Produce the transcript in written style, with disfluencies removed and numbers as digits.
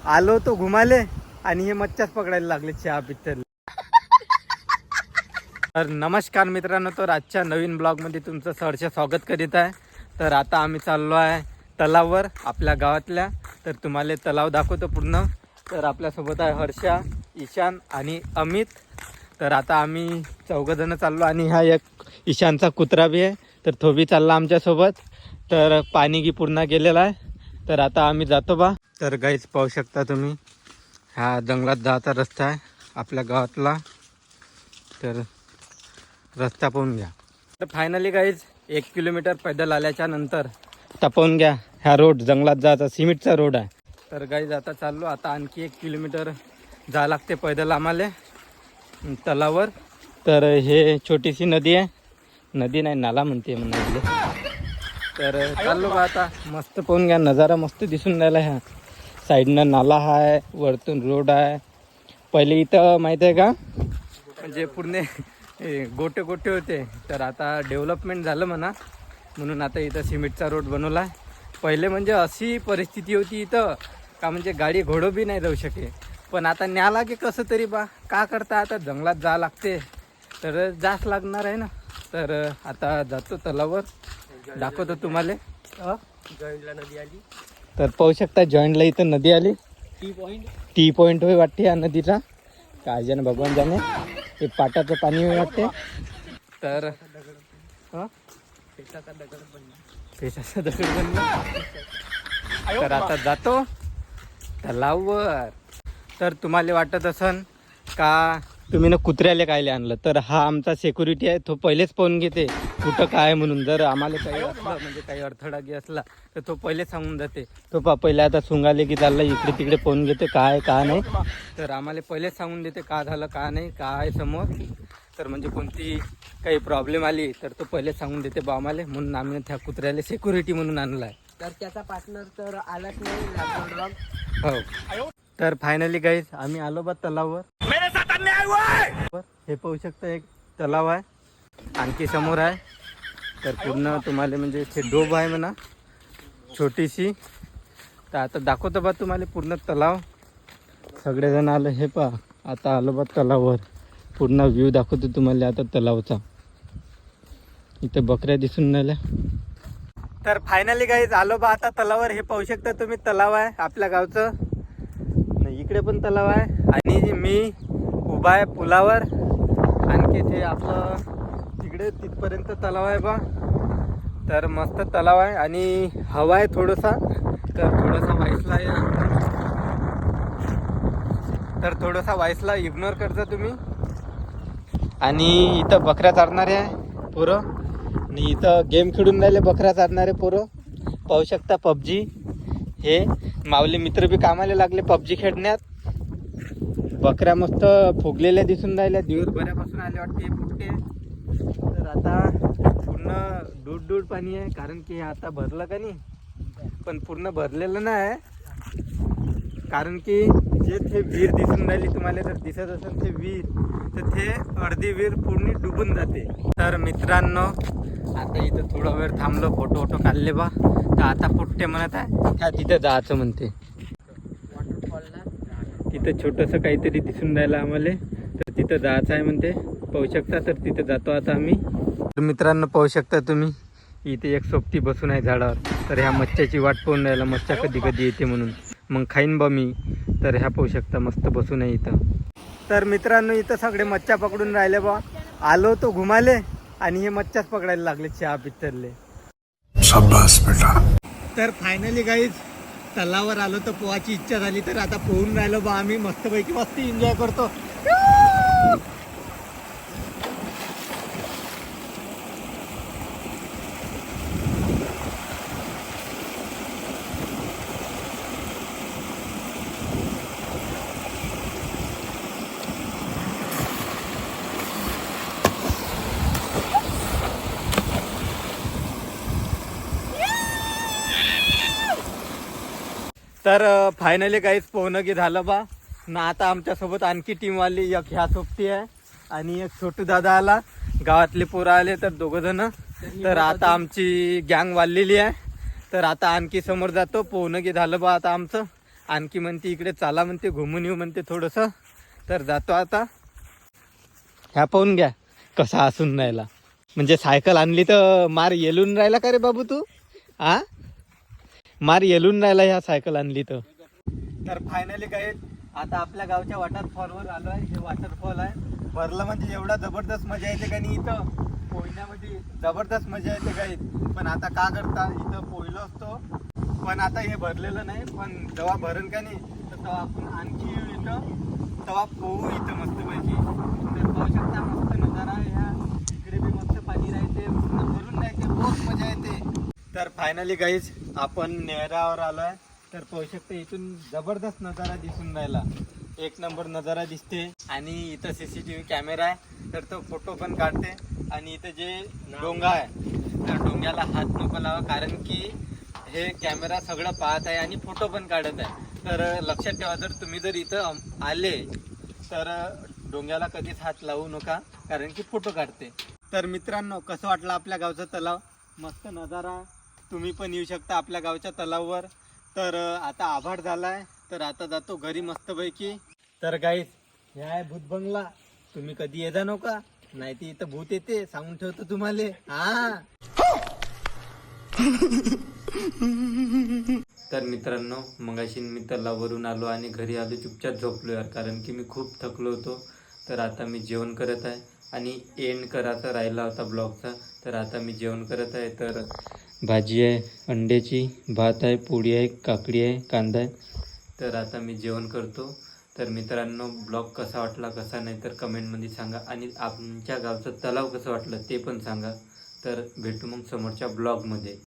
आलो तो घुमाले आणि हे मच्छ्याच पकडायला लागले चहा पिक्चर. तर नमस्कार मित्रांनो, तर आजच्या नवीन ब्लॉगमध्ये तुमचं सहर्ष स्वागत करीत आहे. तर आता आम्ही चाललो आहे तलाववर आपल्या गावातल्या. तर तुम्हाला तलाव दाखवतो पूर्ण. तर आपल्यासोबत आहे हर्षा, ईशान आणि अमित. तर आता आम्ही चौघजणं चाललो आणि हा एक ईशानचा कुत्रा बी आहे, तर तो बी चालला आमच्यासोबत. तर पाणी गी पूर्ण गेलेला आहे. तर आता आम्ही जातो बा. तर गाईच पाहू शकता तुम्ही, हा जंगलात जायचा रस्ता आहे आपल्या गावातला. तर रस्ता पाहून घ्या. तर फायनली गाईज 1 किलोमीटर पैदल आल्याच्या नंतर पाहून घ्या, ह्या रोड जंगलात जायचा सिमेंटचा रोड आहे. तर गाईज आता चाललो, आता आणखी 1 किलोमीटर जा लागते पैदल आम्हाला तलावर. तर हे छोटीशी नदी आहे, नदी नाही नाला म्हणते म्हणाले. तर चाललो बा आता. मस्त पाहून घ्या, नजारा मस्त दिसून राहिला. ह्या साईडनं नाला आहे, वरतून रोड आहे. पहिले इथं माहीत आहे का, म्हणजे पूर्ण गोटे गोटे होते. तर आता डेव्हलपमेंट झालं म्हणा, म्हणून आता इथं सिमेंटचा रोड बनवला आहे. पहिले म्हणजे अशी परिस्थिती होती इथं का, म्हणजे गाडी घोडं बी नाही जाऊ शके. पण आता न्याला की कसं तरी बा, का करता, आता जंगलात जा लागते तर जास लागणार आहे ना. तर आता जातो तलावर, दाखवतो तुम्हाला. जॉईंटला नदी आली. तर पाहू शकता जॉईंटला इथं नदी आली. टी पॉईंट होय वाटते या नदीचा, काय जण भगवान जाणे. हे पाटाचं पाणी होय वाटते. तर पेशाचा दगड बनला. तर आता जातो तलाववर. तर तुम्हाला वाटत असन का तुम्ही ना कुत्र्याला कायले आणलं, तर हा आमचा सिक्युरिटी आहे. तो पहिलेच पाहून घेते कुठं काय म्हणून. जर आम्हाला काही असलं, म्हणजे काही अडथळा गी असला, तर तो पहिलेच सांगून जाते. तो पहिले आता सुंगाले की चालला इकडे तिकडे पाहून घेते काय का नाही. तर आम्हाला पहिलेच सांगून देते का झालं का नाही, काय समोर. तर म्हणजे कोणती काही प्रॉब्लेम आली तर तो पहिलेच सांगून देते बा आम्हाला. म्हणून आम्ही त्या कुत्र्याला सिक्युरिटी म्हणून आणला आहे. तर त्याचा पार्टनर तर आलाच नाही. हो. तर फायनली गाईज आम्ही आलो बा तलाववर. हे पाहू शकता एक तलाव आहे, आणखी समोर आहे. तर पूर्ण तुम्हाला म्हणजे ते डोब आहे म्हणा छोटीशी. तर आता दाखवतो बा तुम्हाला पूर्ण तलाव. सगळेजण आलं, हे पहा आता आलो बा तलाववर. पूर्ण व्ह्यू दाखवतो तुम्हाला आता तलावचा. इथं बकऱ्या दिसून राहिल्या. तर फायनली गाईज आलो बा आता तलावर. हे पाहू शकता तुम्ही, तलाव आहे आपल्या गावचं. इकडे पण तलाव आहे आणि मी उभा आहे पुलावर. आणखी ते आपलं तिकडे तिथपर्यंत तलाव आहे बा. तर मस्त तलाव आहे आणि हवा आहे थोडंसा. तर थोडासा व्हाईसला आहे, तर थोडासा व्हाईसला इग्नोर करता तुम्ही. आणि इथं बकऱ्या चारणारे आहे पोरं, आणि इथं गेम खेळून राहिले बकऱ्या चारणारे पोरं. पाहू शकता पबजी. हे मावले मित्र बी कामाला लागले पबजी खेळण्यात. बकऱ्या मस्त फुगलेल्या दिसून राहिल्या, दिवसभरापासून आले वाटते हे फुटके. तर आता पूर्ण दूध पाणी आहे, कारण की आता भरलं का नाही, पण पूर्ण भरलेलं नाही. कारण की जे ते विहीर दिसून राहिली तुम्हाला, तर दिसत असेल ते विहीर, तर ते अर्धी विहीर पूर्ण डुबून जाते. तर मित्रांनो आता इथं थोडा वेळ थांबलो, फोटो काढले बा. तर आता पोट्टे म्हणत आहे त्या तिथं जायचं म्हणते. तिथं छोटंसं काहीतरी दिसून राहिलं आम्हाला, तर तिथं जायचं आहे म्हणते. पाहू शकता, तर तिथं जातो आता आम्ही. तर मित्रांनो पाहू शकता तुम्ही, इथे एक सोबती बसून आहे झाडावर. तर ह्या मच्छ्याची वाट पाहून राहिला, मच्छा कधी कधी येते म्हणून, मग खाईन बा मी. तर ह्या पाहू शकता मस्त बसून आहे इथं. तर मित्रांनो इथं सगळे मच्छा पकडून राहिले बा. आलो तो घुमाले आणि हे मच्छाच पकडायला लागले चहा पिक्चरले. शाबास बेटा. तर फायनली गाईज तलावर आलो, तर पोहाची इच्छा झाली. तर आता पोहून राहिलो बा आम्ही मस्तपैकी, मस्त एन्जॉय करतो. तर फायनली काहीच पोहणं की झालं बा ना. आता आमच्यासोबत आणखी टीम आली, एक ह्या सोबती आहे आणि एक छोटू दादा आला. गावातले पोरं आले, तर दोघं जण. तर आता आमची गँग वाढलेली आहे. तर आता आणखी समोर जातो. पोहणं की झालं बा आता आमचं. आणखी म्हणते इकडे चाला म्हणते, घुमून येऊ म्हणते थोडंसं. तर जातो आता. ह्या पाहून घ्या कसा हसून राहिला. म्हणजे सायकल आणली तर मार येलून राहिला का रे बाबू तू? आ मार येलून राहिला ह्या सायकल आणली तर. फायनली काय आता आपल्या गावच्या वॉटरफॉलवर आलो आहे. हे वॉटरफॉल आहे. भरलं म्हणजे एवढा जबरदस्त मजा येते का नाही इथं पोहण्यामध्ये. जबरदस्त मजा येते काही. पण आता का करता इथं पोहलो असतो, पण आता हे भरलेलं नाही. पण जेव्हा भरण का नाही तर तेव्हा आपण आणखी इथं तेव्हा पोहू इथं मस्तपैकी. तर पाहू शकता मस्त नजारा. ह्या इकडे बी मस्त पाणी राहते, भरून राहते, बहुत मजा येते. तर फायनली गाईज आपण नेहरावर आलो आहे. तर पाहू शकता इथून जबरदस्त नजारा दिसून राहिला. एक नंबर नजारा दिसते. आणि इथं CCTV कॅमेरा आहे तर तो फोटो पण काढते. आणि इथं जे डोंगा आहे त्या डोंग्याला हात नको लावा, कारण की हे कॅमेरा सगळं पाहत आहे आणि फोटो पण काढत आहे. तर लक्षात ठेवा, जर तुम्ही जर इथं आले तर डोंग्याला कधीच हात लावू नका, कारण की फोटो काढते. तर मित्रांनो, कसं वाटलं आपल्या गावचा तलाव? मस्त नजारा. तुम्ही पण येऊ शकता आपल्या गावच्या तलावावर. तर आता आभार झालाय, तर आता जातो घरी मस्तपैकी. तर गाईज हे आहे भूत बंगला. तुम्ही कधी येजा नका, नाही ती इथं भूत येते, सांगून ठेवतो तुम्हाला. हा तर मित्रांनो, मगाशी मी तलावावरून आलो आणि घरी आलो, चुपचाप झोपलो यार, कारण की मी खूप थकलो होतो. तर आता मी जेवण करत आहे आणि एंड करायचा राहिला होता ब्लॉगचा. तर आता मी जेवण करत आहे. तर भाजी आहे अंड्याची, भात आहे, पोळी आहे, काकडी आहे, कांदा आहे. तर आता मी जेवण करतो. तर मित्रांनो, ब्लॉग कसा वाटला कसा नाही तर कमेंटमध्ये सांगा. आणि आमच्या गावचं तलाव कसं वाटलं ते पण सांगा. तर भेटू मग समोरच्या ब्लॉगमध्ये.